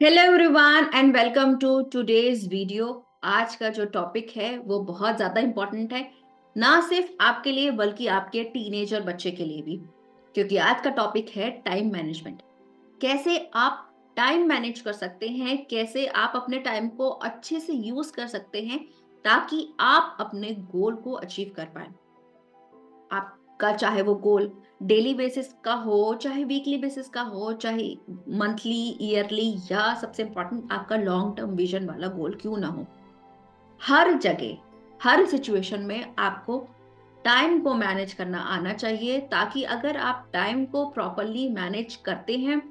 Hello everyone and welcome to today's video. आज का जो टॉपिक है वो बहुत ज़्यादा इम्पोर्टेंट है, ना सिर्फ आपके लिए बल्कि आपके टीनेजर बच्चे के लिए भी, क्योंकि आज का टॉपिक है टाइम मैनेजमेंट। कैसे आप टाइम मैनेज कर सकते हैं, कैसे आप अपने टाइम को अच्छे से यूज़ कर सकते हैं ताकि आप अपने गोल को अचीव कर पाएँ। आपका चाहे वो गोल डेली बेसिस का हो, चाहे वीकली बेसिस का हो, चाहे मंथली, ईयरली या सबसे इम्पोर्टेंट आपका लॉन्ग टर्म विजन वाला गोल क्यों ना हो। हर जगह, हर सिचुएशन में आपको टाइम को मैनेज करना आना चाहिए ताकि अगर आप टाइम को प्रॉपरली मैनेज करते हैं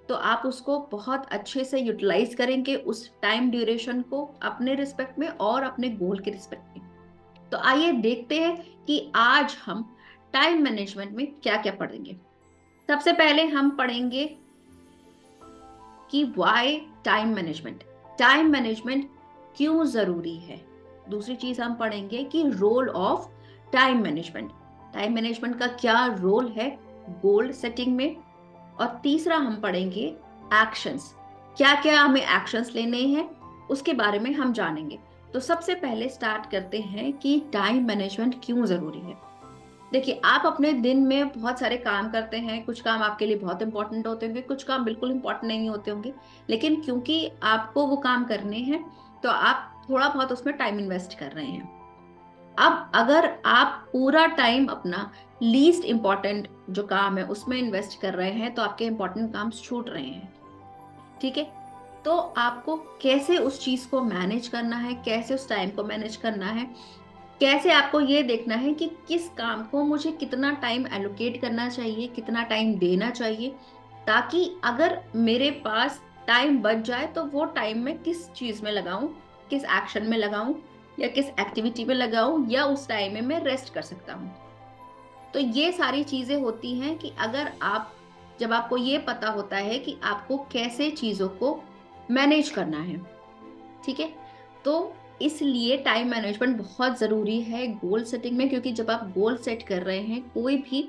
तो आप उसको बहुत अच्छे से यूटिलाइज करेंगे उस टाइम ड्यूरेशन को अपने रिस्पेक्ट में और अपने गोल के रिस्पेक्ट में। तो आइए देखते हैं कि आज हम टाइम मैनेजमेंट में क्या-क्या पढ़ेंगे। सबसे पहले हम पढ़ेंगे कि why time management, time management क्यों ज़रूरी है। दूसरी चीज़ हम पढ़ेंगे कि role of time management, time management का क्या रोल है गोल सेटिंग में। और तीसरा हम पढ़ेंगे एक्शंस, क्या-क्या हमें एक्शंस लेने हैं उसके बारे में हम जानेंगे। तो सबसे पहले स्टार्ट करते हैं कि टाइम मैनेजमेंट क्यों ज़रूरी है। देखिए, आप अपने दिन में बहुत सारे काम करते हैं, कुछ काम आपके लिए बहुत इम्पोर्टेंट होते होंगे, कुछ काम बिल्कुल इम्पोर्टेंट नहीं होते होंगे, लेकिन क्योंकि आपको वो काम करने हैं, तो आप थोड़ा बहुत उसमें टाइम इन्वेस्ट कर रहे हैं। अब अगर आप पूरा टाइम अपना लीस्ट इम्पोर्टेंट जो काम है उसमें इन्वेस्ट कर रहे हैं, तो आपके इम्पोर्टेंट काम छूट रहे हैं, ठीक है? तो आपको कैसे उस चीज़ को मैनेज करना है, कैसे उस टाइम को मैनेज करना है, कैसे आपको ये देखना है कि किस काम को मुझे कितना टाइम एलोकेट करना चाहिए, कितना टाइम देना चाहिए, ताकि अगर मेरे पास टाइम बच जाए तो वो टाइम मैं किस चीज़ में लगाऊँ, किस एक्शन में लगाऊँ या किस एक्टिविटी में लगाऊँ या उस टाइम में मैं रेस्ट कर सकता हूँ। तो ये सारी चीज़ें होती हैं कि अगर आप जब आपको ये पता होता है कि आपको कैसे चीज़ों को मैनेज करना है, ठीक है? तो इसलिए टाइम मैनेजमेंट बहुत ज़रूरी है गोल सेटिंग में, क्योंकि जब आप गोल सेट कर रहे हैं कोई भी,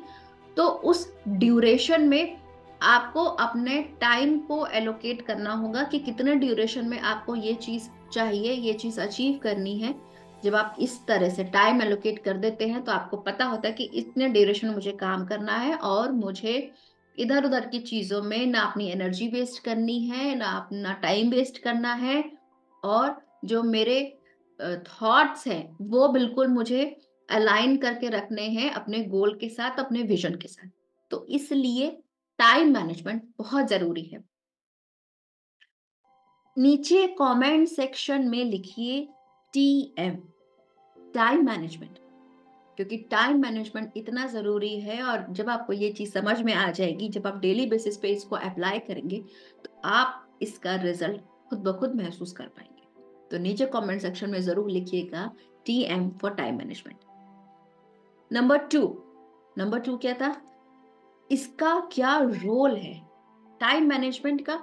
तो उस ड्यूरेशन में आपको अपने टाइम को एलोकेट करना होगा कि कितने ड्यूरेशन में आपको ये चीज़ चाहिए, ये चीज़ अचीव करनी है। जब आप इस तरह से टाइम एलोकेट कर देते हैं, तो आपको पता होता है कि इतने ड्यूरेशन में मुझे काम करना है और मुझे इधर-उधर की चीज़ों में ना अपनी एनर्जी वेस्ट करनी है, ना अपना टाइम वेस्ट करना है। और जो मेरे थॉट्स हैं, वो बिल्कुल मुझे अलाइन करके रखने हैं अपने गोल के साथ, अपने विज़न के साथ। तो इसलिए टाइम मैनेजमेंट बहुत ज़रूरी है। नीचे कमेंट सेक्शन में लिखिए टीएम, टाइम मैनेजमेंट, क्योंकि टाइम मैनेजमेंट इतना ज़रूरी है और जब आपको ये चीज़ समझ में आ जाएगी, जब आप डेली बेसिस पे इसको अप्लाई करेंगे, तो आप इसका रिज़ल्ट खुद ब खुद महसूस कर पाएँगे। तो नीचे कमेंट सेक्शन में ज़रूर लिखिएगा TM for time management. Number 2, number 2 क्या था? इसका क्या रोल है? टाइम मैनेजमेंट का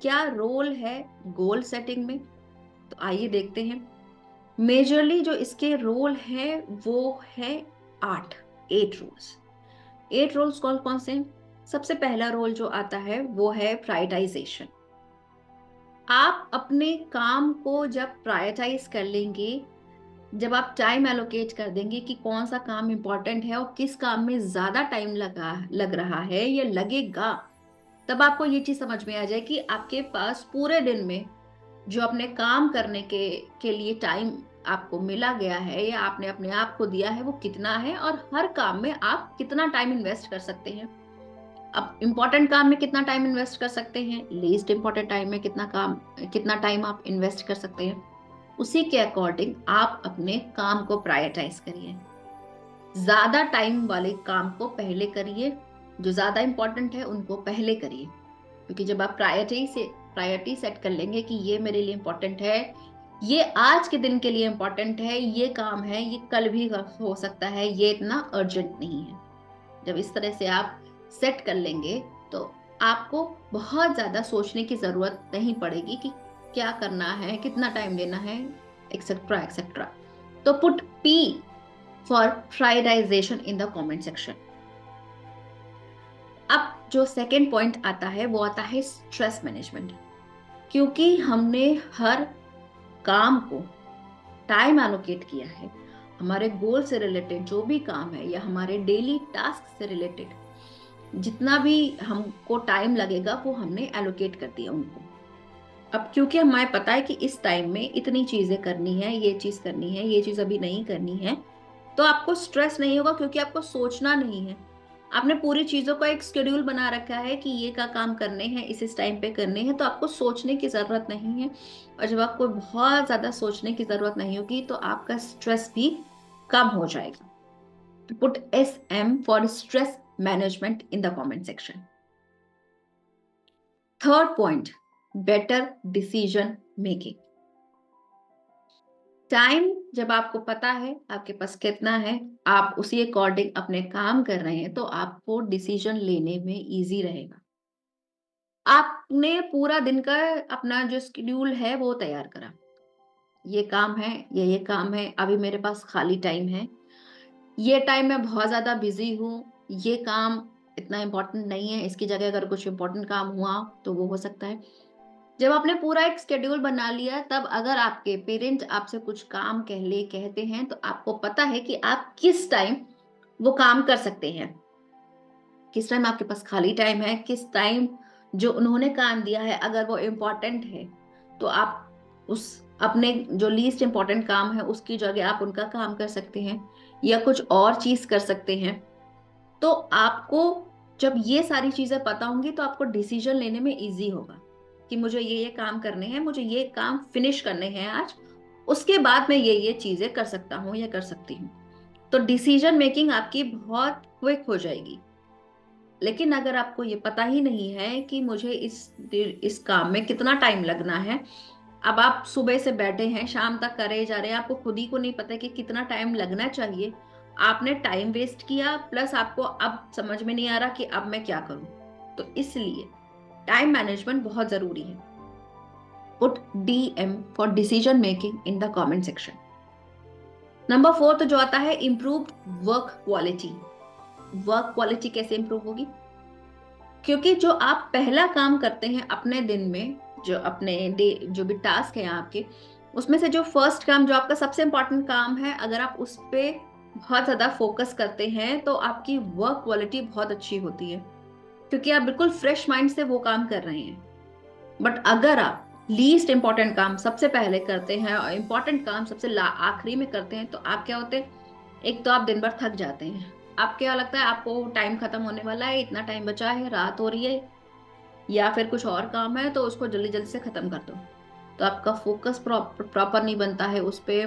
क्या रोल है गोल सेटिंग में? तो आइए देखते हैं। मेजरली जो इसके रोल है वो है 8, 8 रूल्स। 8 रूल्स कौन-कौन से हैं? सबसे पहला रूल जो आता है वो है प्रायोरिटाइज़ेशन। आप अपने काम को जब प्रायोरिटाइज़ कर लेंगे, जब आप टाइम एलोकेट कर देंगे कि कौन-सा काम इम्पोर्टेंट है और किस काम में ज़्यादा टाइम लग रहा है या लगेगा, तब आपको ये चीज़ समझ में आ जाए कि आपके पास पूरे दिन में जो अपने काम करने के लिए टाइम आपको मिला गया है या आपने अपने आप को दिया है वो कितना है और हर काम में आप कितना टाइम इन्वेस्ट कर सकते हैं। अब इम्पोर्टेंट काम में कितना टाइम इन्वेस्ट कर सकते हैं, लीस्ट इम्पोर्टेंट टाइम में कितना टाइम आप इन्वेस्ट कर सकते हैं। उसी के अकॉर्डिंग आप अपने काम को प्रायोरिटाइज करिए। ज़्यादा टाइम वाले काम को पहले करिए, जो ज़्यादा इम्पोर्टेंट है उनको पहले करिए। क्योंकि जब आप प्रायोरिटी सेट कर लेंगे कि ये मेरे लिए इम्पोर्टेंट है, ये आज के दिन के लिए इम्पोर्टेंट है, ये काम है, ये कल भी हो सकता है, ये इतना अर्जेंट नहीं है। जब इस तरह से आप सेट कर लेंगे, तो आपको बहुत ज़्यादा सोचने की ज़रूरत नहीं पड़ेगी कि क्या करना है, कितना टाइम देना है, एक्सेट्रा एक्सेट्रा। तो put P for prioritisation in the comment section. अब जो सेकंड पॉइंट आता है वो आता है स्ट्रेस मैनेजमेंट। क्योंकि हमने हर काम को टाइम एलोकेट किया है। हमारे गोल से रिलेटेड जो भी काम है या हमारे डेली टास्क से रिलेटेड जितना भी हमको टाइम लगेगा वो हमने एलोकेट कर दिया उनको। अब क्योंकि हमें पता है कि इस टाइम में इतनी चीजें करनी है, ये चीज करनी है, ये चीज अभी नहीं करनी है, तो आपको स्ट्रेस नहीं होगा क्योंकि आपको सोचना नहीं है। आपने पूरी चीजों का एक शेड्यूल बना रखा है कि ये का काम करने हैं, इस टाइम पे करने हैं, तो आपको सोचने की जरूरत नहीं है। और जब आपको बहुत ज्यादा सोचने की जरूरत नहीं होगी तो आपका स्ट्रेस भी कम हो जाएगा। तो put SM for stress management in the comment section. Third point, better decision making. Time जब आपको पता है आपके पास कितना है, आप उसी अकॉर्डिंग अपने काम कर रहे हैं, तो आपको डिसीजन लेने में इजी रहेगा। आपने पूरा दिन का अपना जो शेड्यूल है वो तैयार करा, ये काम है, ये काम है, अभी मेरे पास खाली टाइम है, ये टाइम मैं बहुत ज्यादा बिजी हूँ, ये काम इतना इम्पोर्टेंट नहीं है, इसकी जगह अगर कुछ इम्पोर्टेंट काम हुआ तो वो हो सकता है। जब आपने पूरा एक शेड्यूल बना लिया, तब अगर आपके पेरेंट आपसे कुछ काम कहते हैं तो आपको पता है कि आप किस टाइम वो काम कर सकते हैं, किस टाइम आपके पास खाली टाइम है, किस टाइम जो उन्होंने काम दिया है अगर वो इम्पोर्टेंट है तो आप उस अपने जो लीस्ट इम्पोर्टेंट काम है उसकी जगह आप उनका काम कर सकते हैं या कुछ और चीज कर सकते हैं। तो आपको जब ये सारी चीजें पता होंगी तो आपको डिसीजन लेने में इजी होगा कि मुझे ये काम करने हैं, मुझे ये काम फिनिश करने हैं आज, उसके बाद मैं ये चीजें कर सकता हूँ या कर सकती हूँ। तो डिसीजन मेकिंग आपकी बहुत क्विक हो जाएगी। लेकिन अगर आपको ये पता ही नहीं है कि मुझे इस काम में कितना टाइम लगना है, अब आप सुबह से बैठे हैं शाम तक करे जा रहे हैं, आपको खुद ही को नहीं पता कि कितना टाइम लगना चाहिए, आपने टाइम वेस्ट किया, प्लस आपको अब समझ में नहीं आ रहा कि अब मैं क्या करूं। तो इसलिए टाइम मैनेजमेंट बहुत जरूरी है। Put DM for decision making in the comment section. Number 4 जो आता है, improved work quality. Work quality कैसे इंप्रूव होगी? क्योंकि जो आप पहला काम करते हैं अपने दिन में, जो अपने डे जो भी टास्क है आपके, उसमें से जो फर्स्ट काम, जो आपका सबसे इंपॉर्टेंट काम है, अगर आप उस पे बहुत ज्यादा फोकस करते हैं तो आपकी वर्क क्वालिटी बहुत अच्छी होती है क्योंकि आप बिल्कुल फ्रेश माइंड से वो काम कर रहे हैं। बट अगर आप लीस्ट इंपॉर्टेंट काम सबसे पहले करते हैं और इंपॉर्टेंट काम सबसे आखिरी में करते हैं तो आप क्या होते हैं, एक तो आप दिन भर थक जाते हैं, आप क्या लगता है आपको टाइम खत्म होने वाला है, इतना टाइम बचा है, रात हो रही है, या फिर कुछ और काम है तो उसको जल्दी जल्दी से खत्म कर दो। तो आपका फोकस प्रॉपर नहीं बनता है उस पे,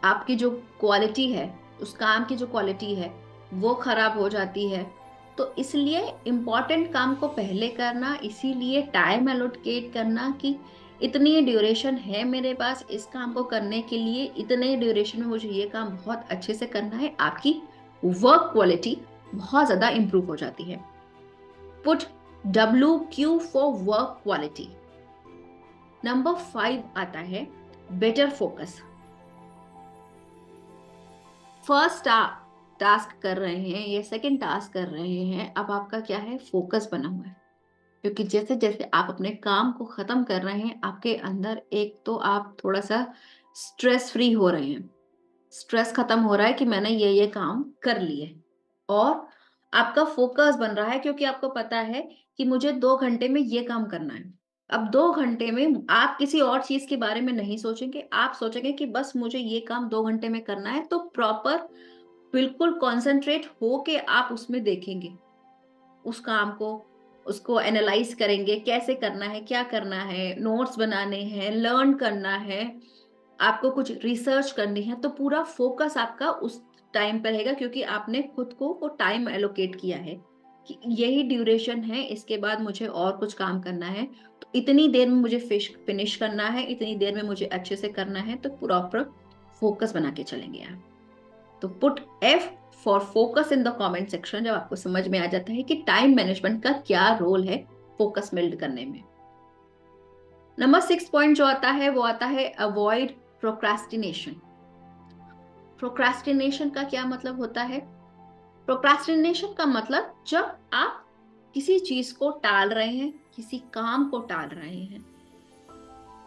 आपकी जो क्वालिटी है, उस काम की जो क्वालिटी है वो खराब हो जाती है। तो इसलिए इम्पॉर्टेंट काम को पहले करना, इसीलिए टाइम एलोकेट करना कि इतनी ड्यूरेशन है मेरे पास इस काम को करने के लिए, इतने ड्यूरेशन में मुझे ये काम बहुत अच्छे से करना है, आपकी वर्क क्वालिटी बहुत ज्यादा इंप्रूव हो जाती है। Put WQ for work quality. Number 5 आता है बेटर फोकस। फर्स्ट टास्क कर रहे हैं या सेकंड टास्क कर रहे हैं, अब आपका क्या है, फोकस बना हुआ है। क्योंकि जैसे जैसे आप अपने काम को खत्म कर रहे हैं, आपके अंदर एक तो आप थोड़ा सा स्ट्रेस फ्री हो रहे हैं, स्ट्रेस खत्म हो रहा है कि मैंने ये काम कर लिए, और आपका फोकस बन रहा है क्योंकि आपको पता है कि मुझे 2 घंटे में ये काम करना है। अब 2 घंटे में आप किसी और चीज के बारे में नहीं सोचेंगे, आप सोचेंगे कि बस मुझे ये काम 2 घंटे में करना है, तो प्रॉपर बिल्कुल कॉन्सेंट्रेट हो के आप उसमें देखेंगे उस काम को, उसको एनालाइज करेंगे, कैसे करना है, क्या करना है, नोट्स बनाने हैं, लर्न करना है, आपको कुछ रिसर्च करनी है, तो पूरा फोकस आपका उस टाइम पर रहेगा क्योंकि आपने खुद को वो टाइम एलोकेट किया है कि यही ड्यूरेशन है, इसके बाद मुझे और कुछ काम करना है, तो इतनी देर में मुझे फिनिश करना है, इतनी देर में मुझे अच्छे से करना है, तो प्रॉपर फोकस बना के चलेंगे आप। तो put F for focus in the comment section जब आपको समझ में आ जाता है कि टाइम मैनेजमेंट का क्या रोल है फोकस बिल्ड करने में। नंबर 6 पॉइंट जो आता है वो आता है अवॉइड प्रोक्रास्टिनेशन। प्रोक्रास्टिनेशन का क्या मतलब होता है? प्रोक्रास्टिनेशन का मतलब जब आप किसी चीज को टाल रहे हैं, किसी काम को टाल रहे हैं,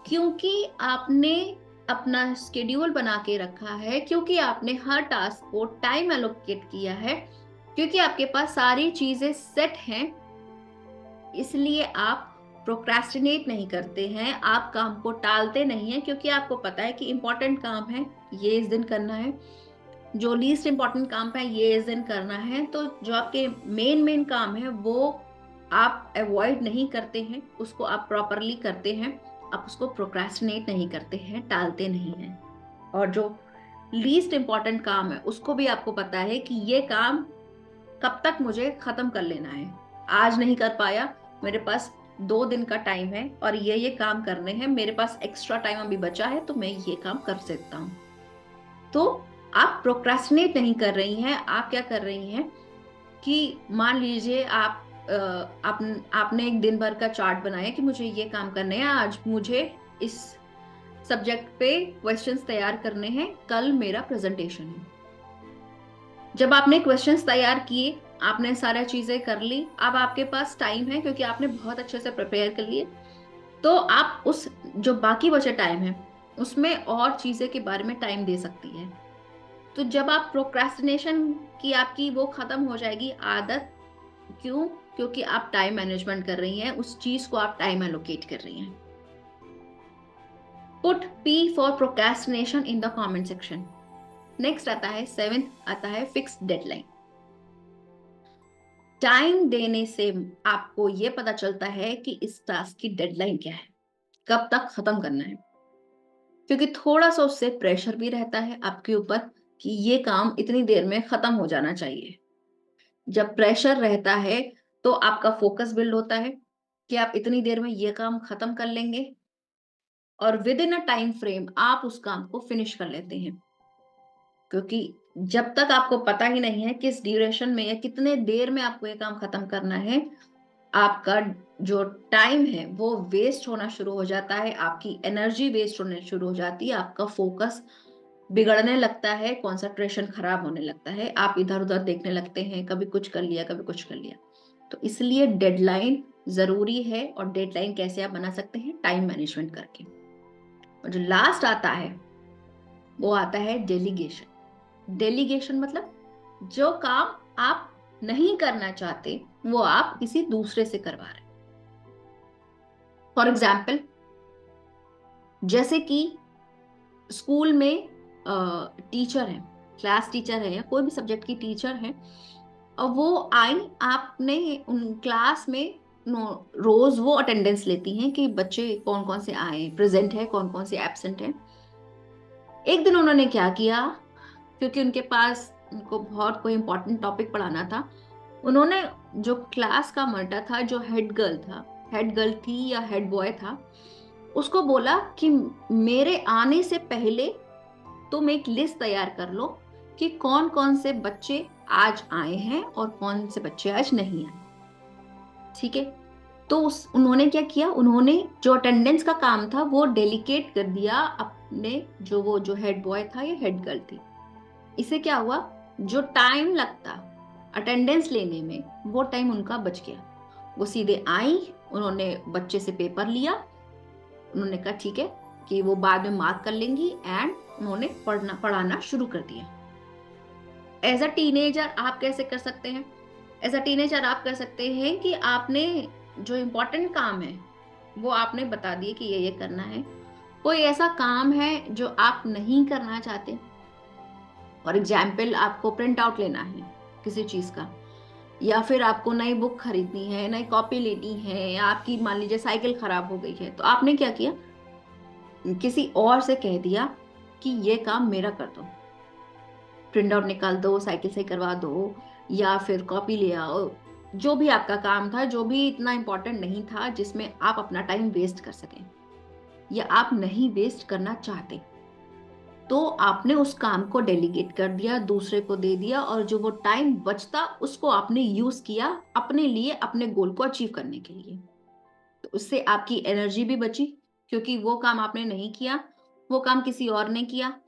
क्योंकि आपने अपना शेड्यूल बना के रखा है, क्योंकि आपने हर टास्क को टाइम एलोकेट किया है, क्योंकि आपके पास सारी चीजें सेट हैं, इसलिए आप प्रोक्रेस्टिनेट नहीं करते हैं, आप काम को टालते नहीं हैं, क्योंकि आपको पता है कि इंपॉर्टेंट काम है ये इस दिन करना है, जो लीस्ट इंपॉर्टेंट काम है ये इस दिन करना है। तो जो आपके मेन मेन काम है वो आप अवॉइड नहीं करते हैं, उसको आप प्रॉपरली करते हैं, आप उसको प्रोक्रेस्टिनेट नहीं करते हैं, टालते नहीं हैं। और जो लीस्ट इंपॉर्टेंट काम है उसको भी आपको पता है कि ये काम कब तक मुझे खत्म कर लेना है, आज नहीं कर पाया, मेरे पास 2 दिन का टाइम है और ये काम करने हैं, मेरे पास एक्स्ट्रा टाइम अभी बचा है तो मैं ये काम कर सकता हूँ। तो आप प्रोक्रेस्टिनेट नहीं कर रही हैं, आप क्या कर रही हैं कि मान लीजिए आपने एक दिन भर का चार्ट बनाया कि मुझे ये काम करने हैं, आज मुझे इस सब्जेक्ट पे क्वेश्चंस तैयार करने हैं, कल मेरा प्रेजेंटेशन है। जब आपने क्वेश्चंस तैयार किए, आपने सारा चीजें कर ली, अब आपके पास टाइम है क्योंकि आपने बहुत अच्छे से प्रिपेयर कर लिए, तो आप उस जो बाकी बचे टाइम है उसमें और चीजें के बारे में टाइम दे सकती है। तो जब आप प्रोक्रेस्टिनेशन की आपकी वो खत्म हो जाएगी आदत, क्यों? क्योंकि आप टाइम मैनेजमेंट कर रही हैं, उस चीज को आप टाइम एलोकेट कर रही हैं। Put P for procrastination in the comment section. Next आता है 7th, आता है फिक्स डेडलाइन। टाइम देने से आपको ये पता चलता है कि इस टास्क की डेडलाइन क्या है, कब तक खत्म करना है, क्योंकि थोड़ा सा उससे प्रेशर भी रहता है आपके ऊपर कि ये काम इतनी देर में खत्म हो जाना चाहिए। जब प्रेशर रहता है तो आपका फोकस बिल्ड होता है कि आप इतनी देर में ये काम खत्म कर लेंगे और with in a time frame आप उस काम को फिनिश कर लेते हैं। क्योंकि जब तक आपको पता ही नहीं है किस ड्यूरेशन में या कितने देर में आपको ये काम खत्म करना है, आपका जो टाइम है वो वेस्ट होना शुरू हो जाता है, आपकी एनर्जी वेस्ट होने शुरू हो जाती है, आपका फोकस बिगड़ने लगता है, कंसंट्रेशन खराब होने लगता है, आप इधर-उधर देखने लगते हैं, कभी कुछ कर लिया, कभी कुछ कर लिया। तो इसलिए डेडलाइन ज़रूरी है, और डेडलाइन कैसे आप बना सकते हैं? टाइम मैनेजमेंट करके। और जो लास्ट आता है, वो आता है डेलीगेशन। डेलीगेशन मतलब जो काम आप नहीं करना चाहते, वो आप किसी दूसरे से करवा रहे हैं। फॉर एग्जाम्पल, जैसे कि स्कूल में टीचर है, क्लास टीचर है या कोई भी सब्जेक्ट की टीचर है, और वो आई, आपने उन क्लास में रोज वो अटेंडेंस लेती हैं कि बच्चे कौन कौन से आए, प्रेजेंट है, कौन कौन से एब्सेंट है। एक दिन उन्होंने क्या किया, क्योंकि उनके पास उनको बहुत कोई इंपॉर्टेंट टॉपिक पढ़ाना था, उन्होंने जो क्लास का मॉनिटर था, जो हेड गर्ल था, हेड गर्ल थी या हेड बॉय था, उसको बोला कि मेरे आने से पहले तुम एक लिस्ट तैयार कर लो कि कौन कौन से बच्चे आज आए हैं और कौन से बच्चे आज नहीं आए। ठीक है? तो उस उन्होंने क्या किया, उन्होंने जो अटेंडेंस का काम था वो डेलीकेट कर दिया अपने, जो हेड बॉय था या हेड गर्ल थी। इससे क्या हुआ, जो टाइम लगता अटेंडेंस लेने में, वो टाइम उनका बच गया। वो सीधे आई, उन्होंने बच्चे से पेपर लिया, उन्होंने कहा ठीक है कि वो बाद में मार्क कर लेंगी, एंड उन्होंने पढ़ाना शुरू कर दिया। एज अ टीनेजर आप कैसे कर सकते हैं? एज अ टीनेजर आप कर सकते हैं कि आपने जो इम्पोर्टेंट काम है वो आपने बता दिए कि ये करना है। कोई ऐसा काम है जो आप नहीं करना चाहते, फॉर एग्जाम्पल आपको प्रिंट आउट लेना है किसी चीज का, या फिर आपको नई बुक खरीदनी है, नई कॉपी लेनी है, या आपकी मान लीजिए साइकिल खराब हो गई है, तो आपने क्या किया, किसी और से कह दिया कि ये काम मेरा कर दो, प्रिंट आउट निकाल दो, साइकिल सही करवा दो, या फिर कॉपी ले आओ। जो भी आपका काम था, जो भी इतना इंपॉर्टेंट नहीं था जिसमें आप अपना टाइम वेस्ट कर सकें या आप नहीं वेस्ट करना चाहते, तो आपने उस काम को डेलीगेट कर दिया, दूसरे को दे दिया, और जो वो टाइम बचता उसको आपने यूज किया अपने लिए, अपने गोल को अचीव करने के लिए। तो उससे आपकी एनर्जी भी बची, क्योंकि वो काम आपने नहीं किया, वो काम किसी और ने किया,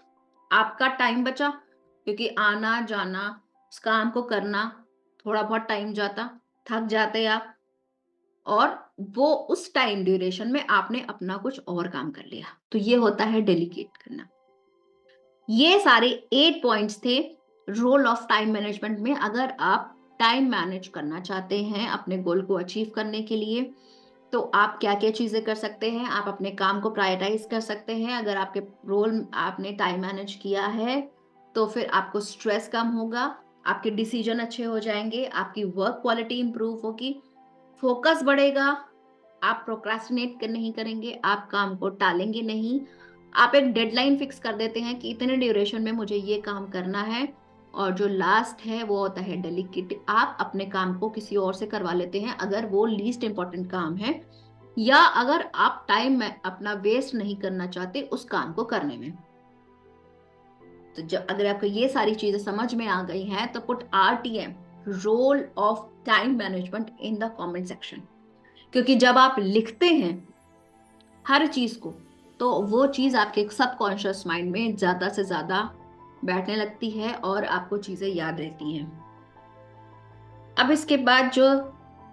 आपका टाइम बचा, क्योंकि आना जाना, उस काम को करना, थोड़ा बहुत टाइम जाता, थक जाते आप, और वो उस टाइम ड्यूरेशन में आपने अपना कुछ और काम कर लिया, तो ये होता है डेलीगेट करना। ये सारे 8 पॉइंट्स थे रोल ऑफ टाइम मैनेजमेंट में। अगर आप टाइम मैनेज करना चाहते हैं अपने गोल को अचीव करने के लिए, तो आप क्या-क्या चीज़ें कर सकते हैं? आप अपने काम को प्रायोरिटाइज़ कर सकते हैं। अगर आपके रोल आपने टाइम मैनेज किया है, तो फिर आपको स्ट्रेस कम होगा, आपके डिसीजन अच्छे हो जाएँगे, आपकी वर्क क्वालिटी इम्प्रूव होगी, फोकस बढ़ेगा, आप प्रोक्रास्टिनेट नहीं करेंगे, आप काम को टालेंगे नहीं। आप एक डेडलाइन फिक्स कर देते हैं कि इतने ड्यूरेशन में मुझे ये काम करना है, और जो लास्ट है वो होता है डेलीगेट। आप अपने काम को किसी और से करवा लेते हैं अगर वो लीस्ट इम्पोर्टेंट काम है, या अगर आप टाइम में अपना वेस्ट नहीं करना चाहते उस काम को करने में। तो जब अगर आपको ये सारी चीजें समझ में आ गई हैं, तो put RTM, role of time management, in the comment section. क्योंकि जब आप लिखते हैं हर चीज को, तो वो चीज आपके सबकॉन्शियस माइंड में ज्यादा से ज्यादा बैठने लगती है और आपको चीजें याद रहती हैं। अब इसके बाद जो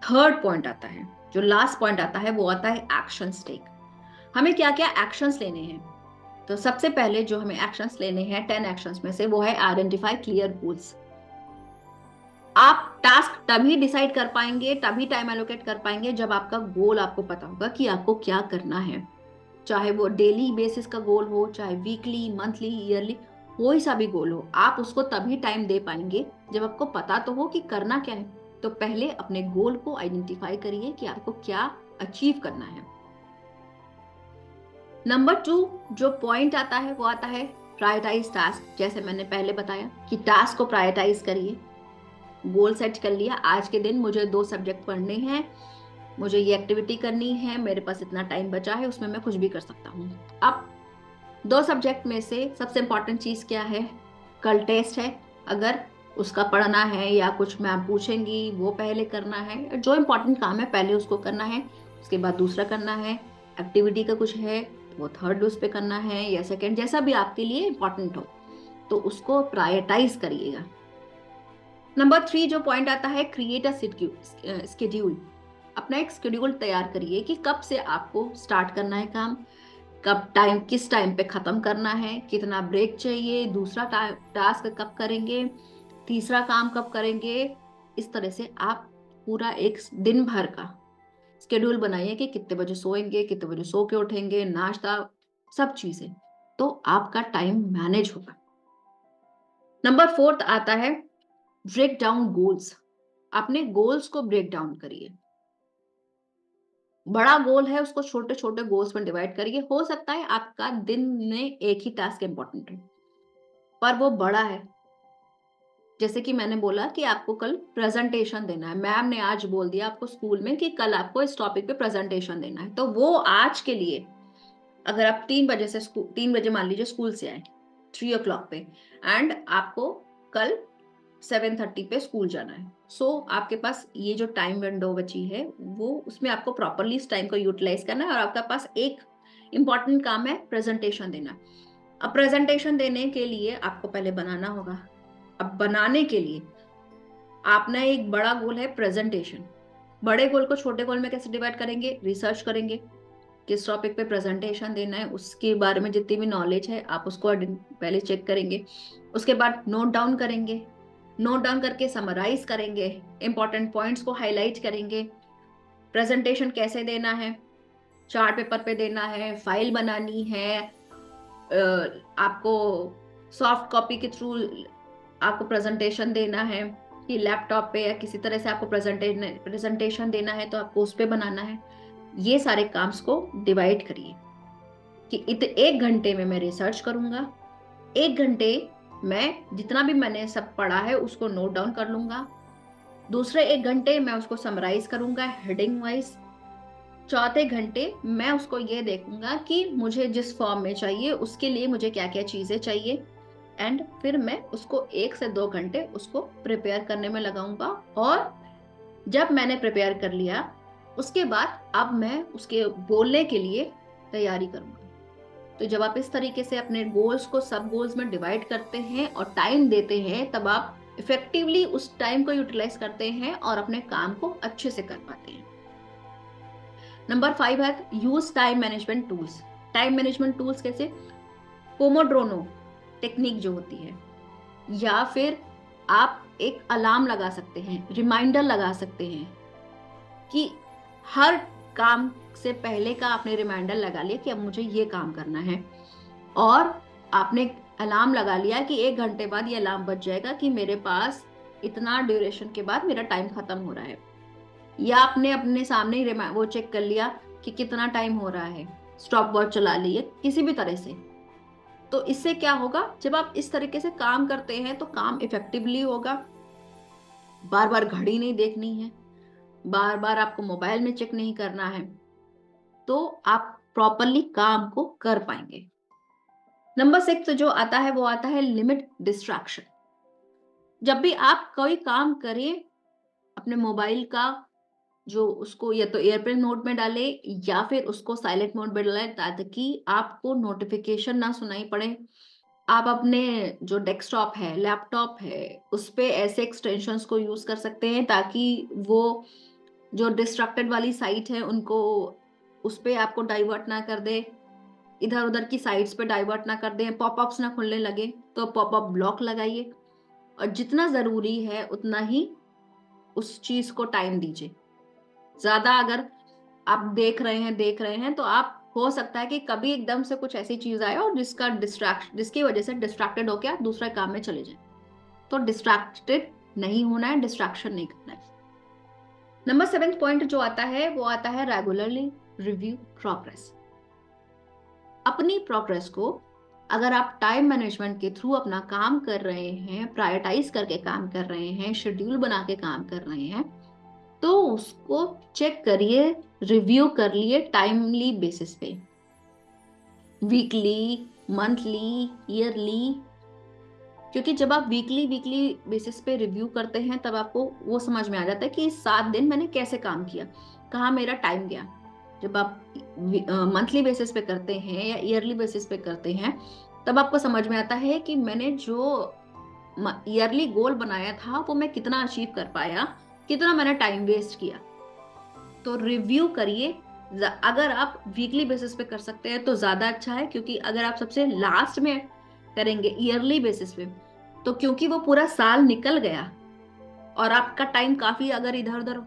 थर्ड पॉइंट आता है, जो लास्ट पॉइंट आता है, वो आता है एक्शंस टेक। हमें क्या क्या एक्शंस लेने हैं? तो सबसे पहले जो हमें एक्शंस लेने हैं 10 एक्शंस में से, वो है आइडेंटिफाई क्लियर गोल्स। आप टास्क तभी डिसाइड कर पाएंगे, तभी टाइम एलोकेट कर पाएंगे, जब आपका गोल आपको पता होगा कि आपको क्या करना है। चाहे वो डेली बेसिस का गोल हो, चाहे वीकली, मंथली, ईयरली, कोई सा भी गोल हो, आप उसको तभी टाइम दे पाएंगे जब आपको पता तो हो कि करना क्या है। तो पहले अपने गोल को आइडेंटिफाई करिए कि आपको क्या अचीव करना है। नंबर 2 जो पॉइंट आता है, वो आता है प्रायोरिटाइज टास्क। जैसे मैंने पहले बताया कि टास्क को प्रायोरिटाइज करिए। गोल सेट कर लिया, आज के दिन मुझे 2 सब्जेक्ट पढ़ने हैं, मुझे ये एक्टिविटी करनी है, मेरे पास इतना टाइम बचा है, उसमें मैं कुछ भी कर सकता हूँ। अब 2 सब्जेक्ट में से सबसे इंपॉर्टेंट चीज क्या है? कल टेस्ट है, अगर उसका पढ़ना है या कुछ मैम पूछेंगी वो पहले करना है। जो इंपॉर्टेंट काम है पहले उसको करना है, उसके बाद दूसरा करना है। एक्टिविटी का कुछ है, वो थर्ड उस पे करना है या सेकंड, जैसा भी आपके लिए इंपॉर्टेंट हो, तो उसको प्रायोरिटाइज करिएगा। नंबर 3 जो पॉइंट आता है, क्रिएट अ स्केड्यूल। अपना एक स्केड्यूल तैयार करिए कि कब से आपको स्टार्ट करना है काम, कब टाइम, किस टाइम पे खत्म करना है, कितना ब्रेक चाहिए, दूसरा टास्क कब करेंगे, तीसरा काम कब करेंगे। इस तरह से आप पूरा एक दिन भर का स्केड्यूल बनाइए कि कितने बजे सोएंगे, कितने बजे सो के उठेंगे, नाश्ता, सब चीजें, तो आपका टाइम मैनेज होगा। नंबर 4 आता है ब्रेक डाउन गोल्स। अपने गोल्स को ब्रेक डाउन करिए। बड़ा गोल है, उसको छोटे छोटे गोल्स में डिवाइड करिए। हो सकता है आपका दिन में एक ही टास्क इंपॉर्टेंट है, पर वो बड़ा है। जैसे कि मैंने बोला कि आपको कल प्रेजेंटेशन देना है, मैम ने आज बोल दिया आपको स्कूल में कि कल आपको इस टॉपिक पे प्रेजेंटेशन देना है, तो वो आज के लिए, अगर आप 3 बजे से 3 बजे मान लीजिए स्कूल से आए 3 o'clock पे, एंड आपको कल 7:30 पे स्कूल जाना है, सो आपके पास ये जो टाइम विंडो बची है, वो उसमें आपको प्रॉपरली इस टाइम को यूटिलाइज करना है, और आपका पास एक इंपॉर्टेंट काम है प्रेजेंटेशन देना। अब प्रेजेंटेशन देने के लिए आपको पहले बनाना होगा। अब बनाने के लिए आपने एक बड़ा गोल है प्रेजेंटेशन, बड़े गोल को छोटे गोल में कैसे डिवाइड करेंगे? रिसर्च करेंगे किस टॉपिक पे प्रेजेंटेशन देना है, उसके बारे में जितनी भी नॉलेज है आप उसको पहले चेक करेंगे। उसके बाद नोट डाउन करेंगे, नोट डाउन करके समराइज करेंगे, इंपॉर्टेंट पॉइंट्स को हाईलाइट करेंगे। प्रेजेंटेशन कैसे देना है? चार्ट पेपर पे देना है, फाइल बनानी है, आपको सॉफ्ट कॉपी के थ्रू आपको प्रेजेंटेशन देना है, कि लैपटॉप पे या किसी तरह से आपको प्रेजेंटेशन देना है, तो आपको उस पे बनाना है। ये सारे काम्स को डिवाइड करिए कि 1 घंटे में मैं रिसर्च करूंगा, 1 घंटे मैं जितना भी मैंने सब पढ़ा है उसको नोट डाउन कर लूंगा, दूसरे 1 घंटे मैं उसको समराइज करूंगा हेडिंग वाइज, चौथे घंटे मैं उसको ये देखूंगा कि मुझे जिस फॉर्म में चाहिए उसके लिए मुझे क्या क्या चीजें चाहिए, एंड फिर मैं उसको 1 से 2 घंटे उसको प्रिपेयर करने में लगाऊंगा। और जब मैंने प्रिपेयर कर लिया, उसके बाद अब मैं उसके बोलने के लिए तैयारी करूंगा। तो जब आप इस तरीके से अपने गोल्स को सब गोल्स में डिवाइड करते हैं और टाइम देते हैं, तब आप इफेक्टिवली उस टाइम को यूटिलाइज करते हैं और अपने काम को अच्छे से कर पाते हैं। नंबर 5 है use time management tools. Time management tools कैसे? पोमोड्रोनो टेक्निक जो होती है, या फिर आप एक अलार्म लगा सकते हैं, रिमाइंडर लगा सकते हैं कि हर काम से पहले का आपने रिमाइंडर लगा लिया कि अब मुझे ये काम करना है, और आपने अलार्म लगा लिया कि 1 घंटे बाद ये अलार्म बज जाएगा कि मेरे पास इतना ड्यूरेशन के बाद मेरा टाइम खत्म हो रहा है। या आपने अपने सामने ही वो चेक कर लिया कि कितना टाइम हो रहा है, स्टॉप वॉच चला लिए किसी भी तरह से। तो इससे क्या होगा, जब आप इस तरीके से काम करते हैं तो काम इफेक्टिवली होगा। बार बार घड़ी नहीं देखनी है, बार बार आपको मोबाइल में चेक नहीं करना है, तो आप प्रॉपरली काम को कर पाएंगे। नंबर 6 जो आता है वो आता है लिमिट डिस्ट्रैक्शन। जब भी आप कोई काम करें, अपने मोबाइल का जो उसको या तो एयरप्लेन मोड में डाले या फिर उसको साइलेंट मोड में डालें, ताकि आपको नोटिफिकेशन ना सुनाई पड़े। आप अपने जो डेस्कटॉप है, लैपटॉप है, उस पे ऐसे एक्सटेंशंस को यूज कर सकते हैं ताकि वो जो डिस्ट्रक्टेड वाली साइट है उनको उस पे आपको डाइवर्ट ना कर दे, इधर उधर की साइट्स पे डाइवर्ट ना कर दे, पॉपअप्स ना खुलने लगे, तो पॉपअप ब्लॉक लगाइए और जितना जरूरी है उतना ही उस चीज को टाइम दीजिए। ज्यादा अगर आप देख रहे हैं तो आप हो सकता है कि कभी एकदम से कुछ ऐसी चीज आए और जिसकी वजह से डिस्ट्रैक्टेड होकर आप दूसरे काम में चले जाएं। तो डिस्ट्रैक्टेड नहीं होना है, डिस्ट्रैक्शन नहीं करना है। नंबर 7 पॉइंट जो आता है वो आता है रेगुलरली रिव्यू प्रोग्रेस। अपनी प्रोग्रेस को अगर आप टाइम मैनेजमेंट के थ्रू अपना काम कर रहे हैं, प्रायोरिटाइज करके काम कर रहे हैं, शेड्यूल बना के काम कर रहे हैं, तो उसको चेक करिए, रिव्यू कर लिए टाइमली बेसिस पे, वीकली, मंथली, ईयरली। क्योंकि जब आप वीकली वीकली बेसिस पे रिव्यू करते हैं तब आपको वो समझ में आ जाता है कि इस 7 दिन मैंने कैसे काम किया, कहाँ मेरा टाइम गया। जब आप मंथली बेसिस पे करते हैं या ईयरली बेसिस पे करते हैं तब आपको समझ में आता है कि मैंने जो ईयरली गोल बनाया था वो मैं कितना अचीव कर पाया, कितना मैंने टाइम वेस्ट किया। तो रिव्यू करिए। अगर आप वीकली बेसिस पे कर सकते हैं तो ज्यादा अच्छा है, क्योंकि अगर आप सबसे लास्ट में करेंगे ईयरली बेसिस पे, तो क्योंकि वो पूरा साल निकल गया और आपका टाइम काफी अगर इधर उधर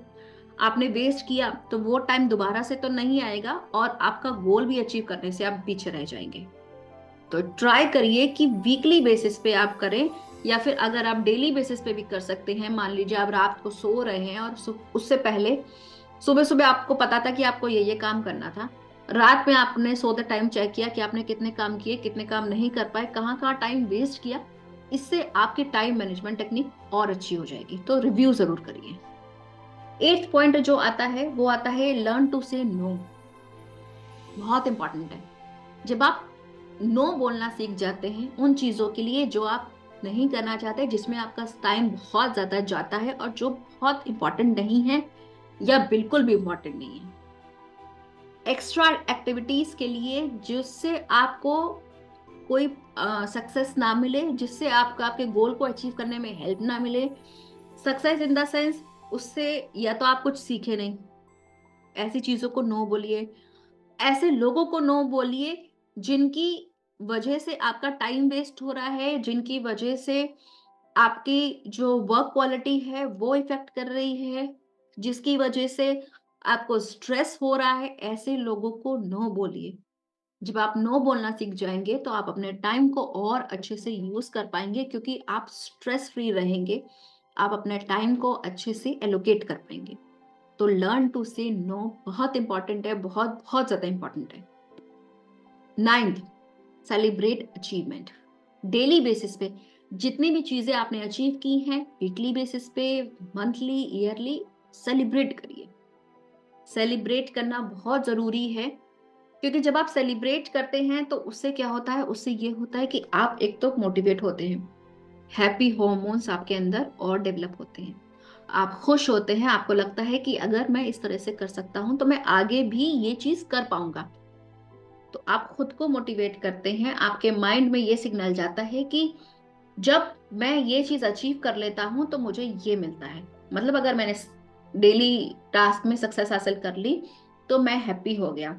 आपने वेस्ट किया तो वो टाइम दोबारा से तो नहीं आएगा और आपका गोल भी अचीव करने से आप पीछे रह जाएंगे। तो ट्राई करिए कि वीकली बेसिस पे आप करें, या फिर अगर आप डेली बेसिस पे भी कर सकते हैं। मान लीजिए आप रात को सो रहे हैं और उससे पहले सुबह सुबह आपको पता था कि आपको ये काम करना था, रात में आपने सोते टाइम चेक किया कि आपने कितने काम किए, कितने काम नहीं कर पाए, कहाँ कहाँ टाइम वेस्ट किया। इससे आपकी टाइम मैनेजमेंट टेक्निक और अच्छी हो जाएगी। तो रिव्यू जरूर करिए। 8th पॉइंट जो आता है वो आता है लर्न टू से नो। बहुत इंपॉर्टेंट है। जब आप नो बोलना सीख जाते हैं उन चीजों के लिए जो आप नहीं करना चाहते, जिसमें आपका टाइम बहुत ज्यादा जाता है और जो बहुत इंपॉर्टेंट नहीं है या बिल्कुल भी इंपॉर्टेंट नहीं है, एक्स्ट्रा एक्टिविटीज के लिए जिससे आपको कोई सक्सेस ना मिले, जिससे आपका आपके गोल को अचीव करने में हेल्प ना मिले। सक्सेस इन द सेंस उससे या तो आप कुछ सीखे नहीं, ऐसी चीजों को नो बोलिए। ऐसे लोगों को नो बोलिए जिनकी वजह से आपका टाइम वेस्ट हो रहा है, जिनकी वजह से आपकी जो वर्क क्वालिटी है वो इफेक्ट कर रही है, जिसकी वजह से आपको स्ट्रेस हो रहा है। ऐसे लोगों को नो बोलिए। जब आप नो बोलना सीख जाएंगे तो आप अपने टाइम को और अच्छे से यूज कर पाएंगे, क्योंकि आप स्ट्रेस फ्री रहेंगे, आप अपने टाइम को अच्छे से एलोकेट कर पाएंगे। तो लर्न टू से नो बहुत इंपॉर्टेंट है, बहुत बहुत ज्यादा इंपॉर्टेंट है। 9th, celebrate achievement. Daily basis पे जितनी भी चीजें आपने अचीव की हैं, वीकली बेसिस पे, मंथली, ईयरली, सेलिब्रेट करिए। सेलिब्रेट करना बहुत जरूरी है, क्योंकि जब आप सेलिब्रेट करते हैं तो उससे क्या होता है, उससे ये होता है कि आप एक तो मोटिवेट होते हैं, हैप्पी हॉर्मोन्स आपके अंदर और डेवलप होते हैं, आप खुश होते हैं, आपको लगता है कि अगर मैं इस तरह से कर सकता हूं तो मैं आगे भी ये चीज कर पाऊंगा। तो आप खुद को मोटिवेट करते हैं, आपके माइंड में ये सिग्नल जाता है कि जब मैं ये चीज अचीव कर लेता हूं तो मुझे ये मिलता है। मतलब अगर मैंने डेली टास्क में सक्सेस हासिल कर ली तो मैं हैप्पी हो गया,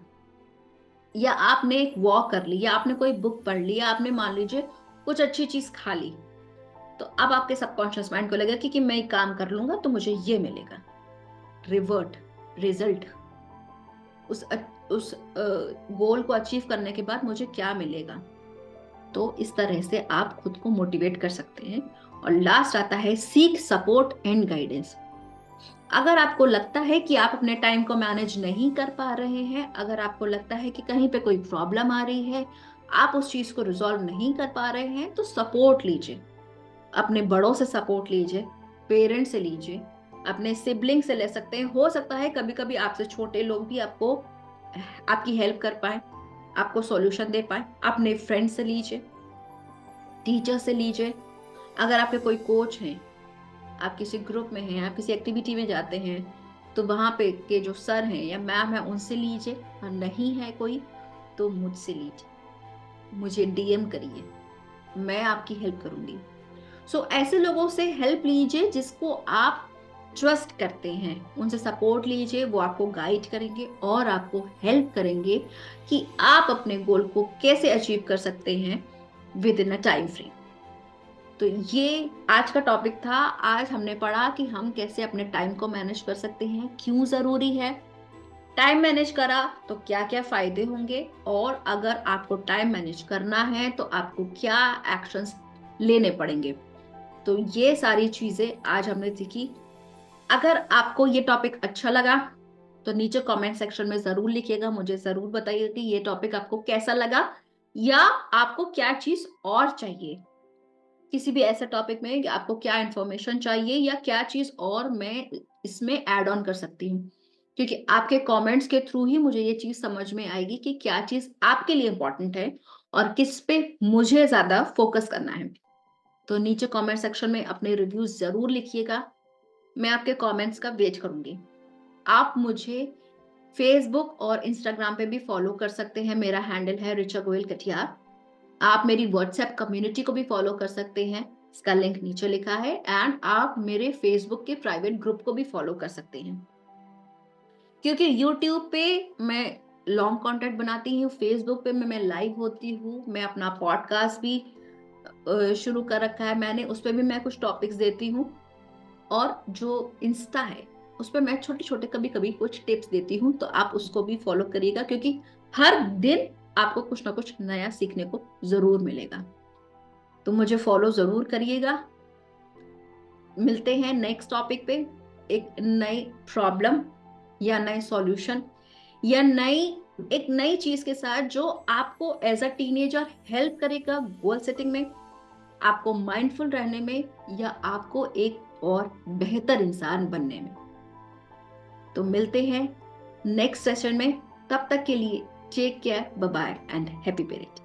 या आपने एक वॉक कर ली, या आपने कोई बुक पढ़ ली, या आपने मान लीजिए कुछ अच्छी चीज खा ली, तो अब आपके सबकॉन्शियस माइंड को लगेगा कि मैं एक काम कर लूंगा तो मुझे ये मिलेगा, रिवर्ट, रिजल्ट, उस उस गोल को अचीव करने के बाद मुझे क्या मिलेगा। तो इस तरह से आप खुद को मोटिवेट कर सकते हैं। और लास्ट आता है सीक सपोर्ट एंड गाइडेंस। अगर आपको लगता है कि आप अपने टाइम को मैनेज नहीं कर पा रहे हैं, अगर आपको लगता है कि कहीं पे कोई प्रॉब्लम आ रही है, आप उस चीज को रिजॉल्व नहीं कर पा रहे हैं, तो सपोर्ट लीजिए। अपने बड़ों से सपोर्ट लीजिए, पेरेंट्स से लीजिए, अपने सिबलिंग से ले सकते हैं। हो सकता है कभी कभी आपसे छोटे लोग भी आपकी हेल्प कर पाए, आपको सॉल्यूशन दे पाए। अपने फ्रेंड से लीजिए, टीचर से लीजिए। अगर आपके कोई कोच हैं, आप किसी ग्रुप में हैं, आप किसी एक्टिविटी में जाते हैं, तो वहां पे के जो सर हैं या मैम है उनसे लीजिए। और नहीं है कोई तो मुझसे लीजिए, मुझे डीएम करिए, मैं आपकी हेल्प करूंगी। ऐसे लोगों से हेल्प लीजिए जिसको आप ट्रस्ट करते हैं, उनसे सपोर्ट लीजिए। वो आपको गाइड करेंगे और आपको हेल्प करेंगे कि आप अपने गोल को कैसे अचीव कर सकते हैं with in a time frame. तो ये आज का टॉपिक था। आज हमने पढ़ा कि हम कैसे अपने टाइम को मैनेज कर सकते हैं, क्यों जरूरी है, टाइम मैनेज करा तो क्या क्या फायदे होंगे, और अगर आपको टाइम मैनेज करना है तो आपको क्या एक्शंस लेने पड़ेंगे। तो ये सारी चीजें आज हमने सीखी। अगर आपको ये टॉपिक अच्छा लगा तो नीचे कमेंट सेक्शन में जरूर लिखिएगा, मुझे जरूर बताइए कि ये टॉपिक आपको कैसा लगा, या आपको क्या चीज और चाहिए। किसी भी ऐसे टॉपिक में कि आपको क्या इंफॉर्मेशन चाहिए या क्या चीज और मैं इसमें ऐड ऑन कर सकती हूँ, क्योंकि आपके कमेंट्स के थ्रू ही मुझे ये चीज समझ में आएगी कि क्या चीज आपके लिए इंपॉर्टेंट है और किस पे मुझे ज्यादा फोकस करना है। तो नीचे कमेंट सेक्शन में अपने रिव्यूज जरूर लिखिएगा, मैं आपके कमेंट्स का वेट करूंगी। आप मुझे फेसबुक और इंस्टाग्राम पे भी फॉलो कर सकते हैं, मेरा हैंडल है ऋचा गोयल कटियार। आप मेरी व्हाट्सएप कम्युनिटी को भी फॉलो कर सकते हैं, इसका लिंक नीचे लिखा है। एंड आप मेरे फेसबुक के प्राइवेट ग्रुप को भी फॉलो कर सकते हैं, क्योंकि यूट्यूब पे मैं लॉन्ग कंटेंट बनाती हूँ, फेसबुक पे मैं लाइव होती हूँ, मैं अपना पॉडकास्ट भी शुरू कर रखा है मैंने, उस पर भी मैं कुछ टॉपिक्स देती हूँ। और जो इंस्टा है उस पर मैं छोटे छोटे कभी कभी कुछ टिप्स देती हूँ, तो आप उसको भी फॉलो करिएगा, क्योंकि हर दिन आपको कुछ ना कुछ नया सीखने को जरूर मिलेगा। तो मुझे फॉलो जरूर करिएगा। मिलते हैं नेक्स्ट टॉपिक पे, एक नई प्रॉब्लम या नए सॉल्यूशन या एक नई चीज के साथ जो आपको एज अ टीनेजर हेल्प करेगा गोल सेटिंग में, आपको माइंडफुल रहने में, या आपको एक और बेहतर इंसान बनने में। तो मिलते हैं नेक्स्ट सेशन में, तब तक के लिए take care, bye bye and happy parenting.